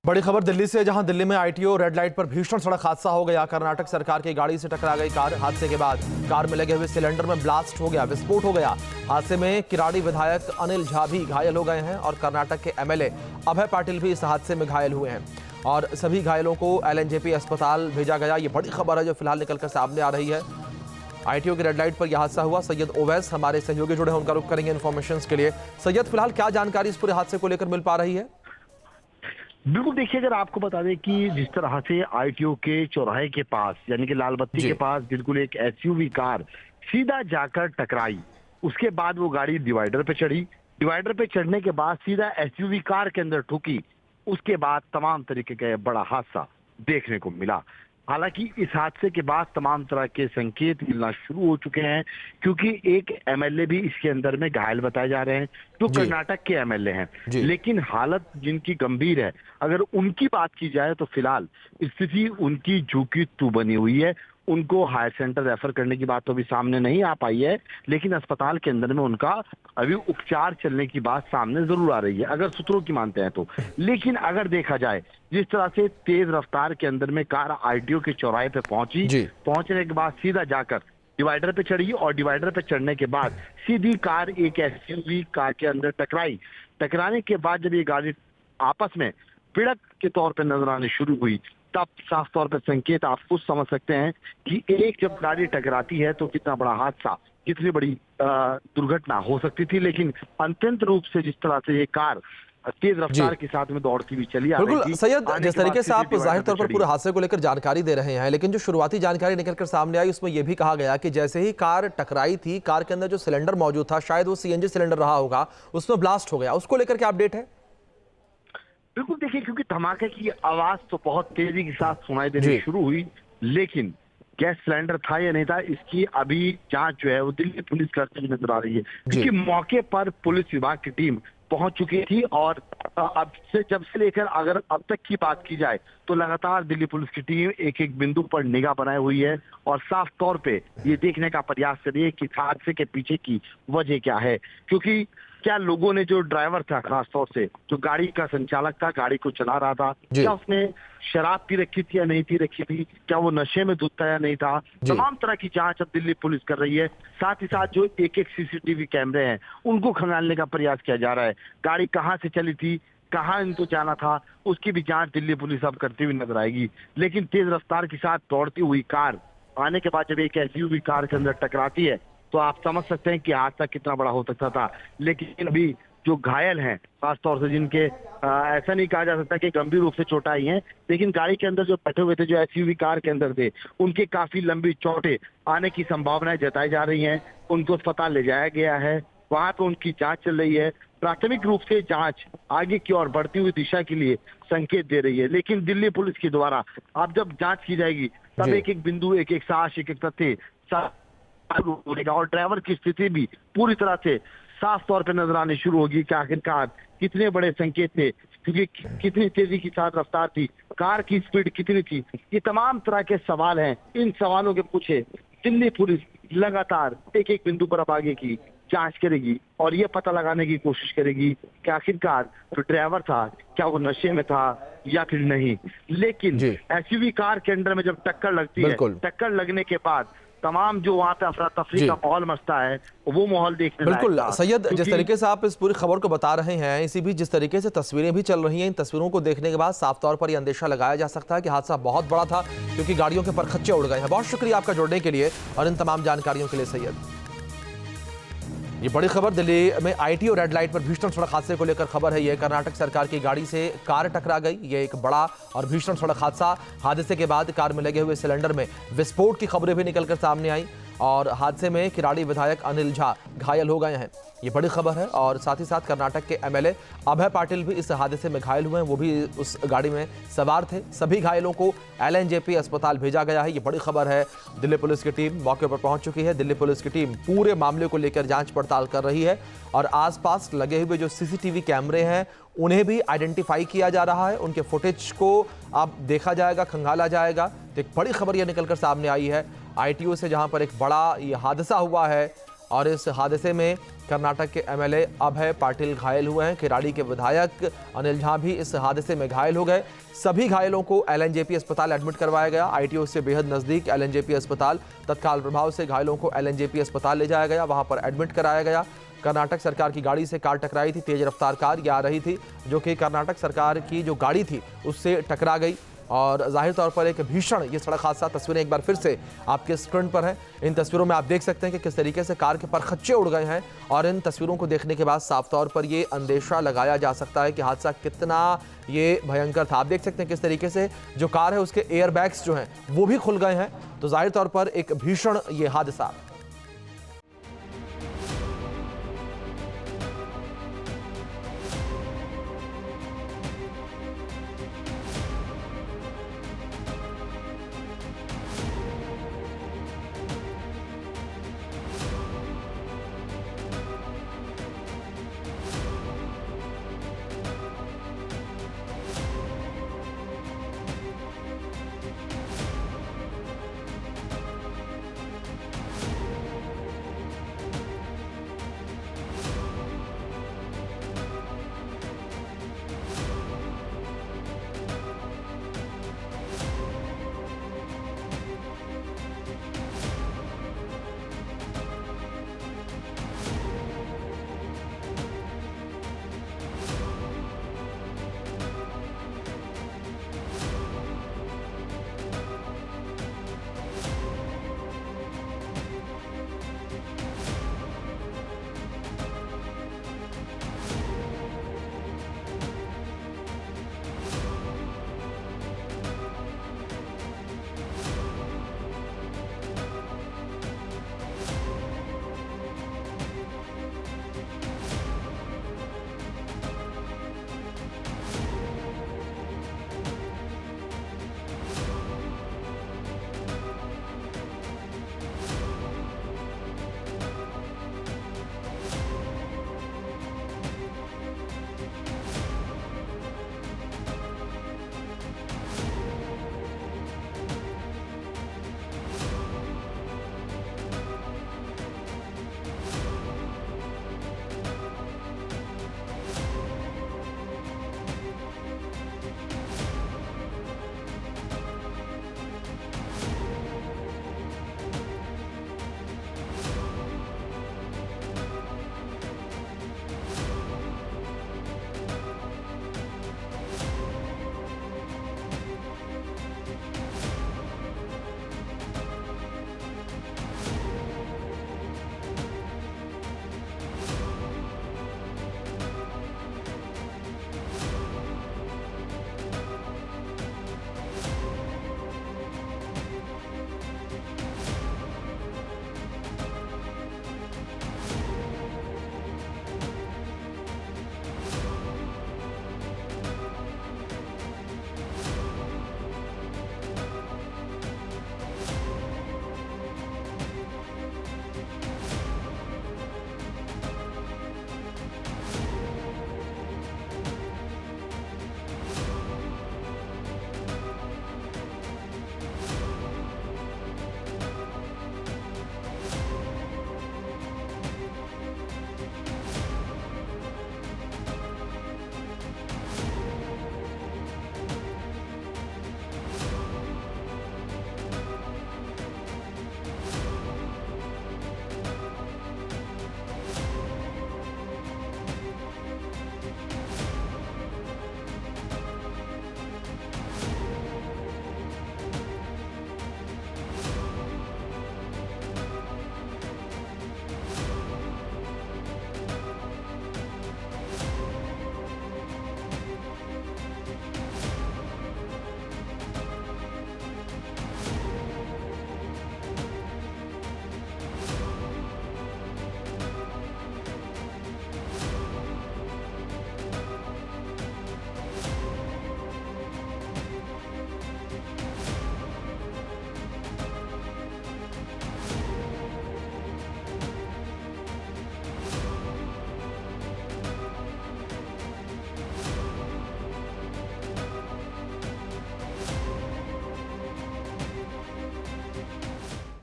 बड़ी खबर दिल्ली से, जहां दिल्ली में आईटीओ रेड लाइट पर भीषण सड़क हादसा हो गया। कर्नाटक सरकार की गाड़ी से टकरा गई कार। हादसे के बाद कार में लगे हुए सिलेंडर में ब्लास्ट हो गया, विस्फोट हो गया। हादसे में किराड़ी विधायक अनिल झा भी घायल हो गए हैं और कर्नाटक के एमएलए अभय पाटिल भी इस हादसे में घायल हुए हैं और सभी घायलों को एलएनजेपी अस्पताल भेजा गया। ये बड़ी खबर है जो फिलहाल निकलकर सामने आ रही है। आईटीओ की रेड लाइट पर यह हादसा हुआ। सैयद ओवैस हमारे सहयोगी जुड़े हैं, उनका रुख करेंगे इन्फॉर्मेशन के लिए। सैयद, फिलहाल क्या जानकारी इस पूरे हादसे को लेकर मिल पा रही है? बिल्कुल, देखिए, अगर आपको बता दें कि जिस तरह से आईटीओ के चौराहे के पास यानी कि लाल बत्ती के पास बिल्कुल एक एसयूवी कार सीधा जाकर टकराई। उसके बाद वो गाड़ी डिवाइडर पे चढ़ी। डिवाइडर पे चढ़ने के बाद सीधा एसयूवी कार के अंदर ठुकी। उसके बाद तमाम तरीके का बड़ा हादसा देखने को मिला। हालांकि इस हादसे के बाद तमाम तरह के संकेत मिलना शुरू हो चुके हैं, क्योंकि एक एमएलए भी इसके अंदर में घायल बताए जा रहे हैं, जो कर्नाटक के एमएलए हैं। लेकिन हालत जिनकी गंभीर है, अगर उनकी बात की जाए तो फिलहाल स्थिति उनकी झुकी तू बनी हुई है। उनको हायर सेंटर रेफर करने की बात तो अभी सामने नहीं आ पाई है, लेकिन अस्पताल के अंदर में उनका अभी उपचार चलने की बात सामने जरूर आ रही है, अगर सूत्रों की मानते हैं तो। लेकिन अगर देखा जाए जिस तरह से तेज रफ्तार के अंदर में कार आईटीओ के चौराहे पे पहुंची, पहुंचने के बाद सीधा जाकर डिवाइडर पे चढ़ी और डिवाइडर पे चढ़ने के बाद सीधी कार एक एसयूवी कार के अंदर टकराई। टकराने के बाद जब ये गाड़ी आपस में भिड़क के तौर पे नजर आने शुरू हुई, तब साफ तौर पर संकेत आप खुद समझ सकते हैं कि एक जब गाड़ी टकराती है तो कितना बड़ा हादसा, कितनी बड़ी दुर्घटना हो सकती थी। लेकिन अत्यंत रूप से जिस तरह से ये कार तेज रफ्तार के साथ में दौड़ती हुई चली आ रही थी। बिल्कुल सैयद, जिस तरीके से आप जाहिर तौर पर पूरे हादसे को लेकर जानकारी दे रहे हैं, लेकिन जो शुरुआती जानकारी निकलकर सामने आई उसमें यह भी कहा गया कि जैसे ही कार टकराई थी, कार के अंदर जो सिलेंडर मौजूद था, शायद वो सीएनजी सिलेंडर रहा होगा, उसमें ब्लास्ट हो गया। उसको लेकर क्या अपडेट है? बिल्कुल, देखिए, क्योंकि धमाके की आवाज तो बहुत तेजी के साथ सुनाई देनी शुरू हुई, लेकिन गैस सिलेंडर था या नहीं था, इसकी अभी जांच जो है वो दिल्ली पुलिस करती हुई नजर आ रही है। क्योंकि मौके पर पुलिस विभाग की टीम पहुंच चुकी थी और अब से जब से लेकर अगर अब तक की बात की जाए तो लगातार दिल्ली पुलिस की टीम एक एक बिंदु पर निगाह बनाए हुई है और साफ तौर पे ये देखने का प्रयास कर रही है कि हादसे के पीछे की वजह क्या है। क्योंकि क्या लोगों ने, जो ड्राइवर था खासतौर से, जो गाड़ी का संचालक था, गाड़ी को चला रहा था, क्या उसने शराब पी रखी थी या नहीं पी रखी थी, क्या वो नशे में धुत था या नहीं था, तमाम तरह की जांच अब दिल्ली पुलिस कर रही है। साथ ही साथ जो एक एक सीसीटीवी कैमरे हैं उनको खंगालने का प्रयास किया जा रहा है। गाड़ी कहाँ से चली थी, कहाँ इनको जाना था, उसकी भी जांच दिल्ली पुलिस अब करती हुई नजर आएगी। लेकिन तेज रफ्तार के साथ दौड़ती हुई कार आने के बाद जब एक एसयूवी कार के अंदर टकराती है तो आप समझ सकते हैं कि हादसा कितना बड़ा हो सकता था। लेकिन अभी जो घायल हैं, खासतौर से जिनके ऐसा नहीं कहा जा सकता कि गंभीर रूप से चोट आई हैं, लेकिन गाड़ी के अंदर जो बैठे हुए थे, जो एसयूवी कार के अंदर थे, उनके काफी लंबी चोटें आने की संभावनाएं जताई जा रही हैं। उनको अस्पताल ले जाया गया है, वहां पे उनकी जांच चल रही है। प्राथमिक रूप से जांच आगे की ओर बढ़ती हुई दिशा के लिए संकेत दे रही है। लेकिन दिल्ली पुलिस के द्वारा अब जब जांच की जाएगी तब एक एक बिंदु, एक एक साक्ष्य, एक एक तथ्य और ड्राइवर की स्थिति भी पूरी तरह से साफ तौर पे नजर आनी शुरू होगी कि आखिरकार कितने बड़े संकेत थे, क्योंकि कितनी तेजी के साथ रफ्तार थी, कार की स्पीड कितनी थी। ये तमाम तरह के सवाल हैं। इन सवालों के पूछे दिल्ली पुलिस लगातार एक एक बिंदु पर अब आगे की जांच करेगी और ये पता लगाने की कोशिश करेगी कि आखिरकार जो ड्राइवर था क्या वो नशे में था या फिर नहीं। लेकिन एसयूवी कार के अंदर में जब टक्कर लगती है, टक्कर लगने के बाद तमाम जो वहां पे अफरा तफरी का माहौल मचता है, वो माहौल देखने बिल्कुल सैयद, जिस तरीके से आप इस पूरी खबर को बता रहे हैं, इसी भी जिस तरीके से तस्वीरें भी चल रही हैं, इन तस्वीरों को देखने के बाद साफ तौर पर यह अंदेशा लगाया जा सकता है कि हादसा बहुत बड़ा था, क्योंकि गाड़ियों के परखच्चे उड़ गए हैं। बहुत शुक्रिया आपका जुड़ने के लिए और इन तमाम जानकारियों के लिए सैयद। ये बड़ी खबर दिल्ली में आईटीओ रेड लाइट पर भीषण सड़क हादसे को लेकर खबर है। ये कर्नाटक सरकार की गाड़ी से कार टकरा गई। ये एक बड़ा और भीषण सड़क हादसा। हादसे के बाद कार में लगे हुए सिलेंडर में विस्फोट की खबरें भी निकलकर सामने आई और हादसे में किराड़ी विधायक अनिल झा घायल हो गए हैं। ये बड़ी खबर है और साथ ही साथ कर्नाटक के एमएलए अभय पाटिल भी इस हादसे में घायल हुए हैं। वो भी उस गाड़ी में सवार थे। सभी घायलों को एलएनजेपी अस्पताल भेजा गया है। ये बड़ी खबर है। दिल्ली पुलिस की टीम मौके पर पहुंच चुकी है। दिल्ली पुलिस की टीम पूरे मामले को लेकर जांच पड़ताल कर रही है और आसपास लगे हुए जो सीसीटीवी कैमरे हैं उन्हें भी आइडेंटिफाई किया जा रहा है। उनके फुटेज को अब देखा जाएगा, खंगाला जाएगा। तो एक बड़ी खबर यह निकलकर सामने आई है आईटीओ से, जहां पर एक बड़ा ये हादसा हुआ है और इस हादसे में कर्नाटक के एमएलए अभय पाटिल घायल हुए हैं। किराड़ी के विधायक अनिल झा भी इस हादसे में घायल हो गए। सभी घायलों को एलएनजेपी अस्पताल एडमिट करवाया गया। आईटीओ से बेहद नजदीक एलएनजेपी अस्पताल, तत्काल प्रभाव से घायलों को एलएनजेपी अस्पताल ले जाया गया, वहां पर एडमिट कराया गया। कर्नाटक सरकार की गाड़ी से कार टकराई थी, तेज रफ्तार कार ये आ रही थी जो कि कर्नाटक सरकार की जो गाड़ी थी उससे टकरा गई और जाहिर तौर पर एक भीषण ये सड़क हादसा। तस्वीरें एक बार फिर से आपके स्क्रीन पर हैं। इन तस्वीरों में आप देख सकते हैं कि किस तरीके से कार के परखच्चे उड़ गए हैं और इन तस्वीरों को देखने के बाद साफ तौर पर ये अंदेशा लगाया जा सकता है कि हादसा कितना ये भयंकर था। आप देख सकते हैं किस तरीके से जो कार है उसके एयर बैग्स जो हैं वो भी खुल गए हैं। तो जाहिर तौर पर एक भीषण ये हादसा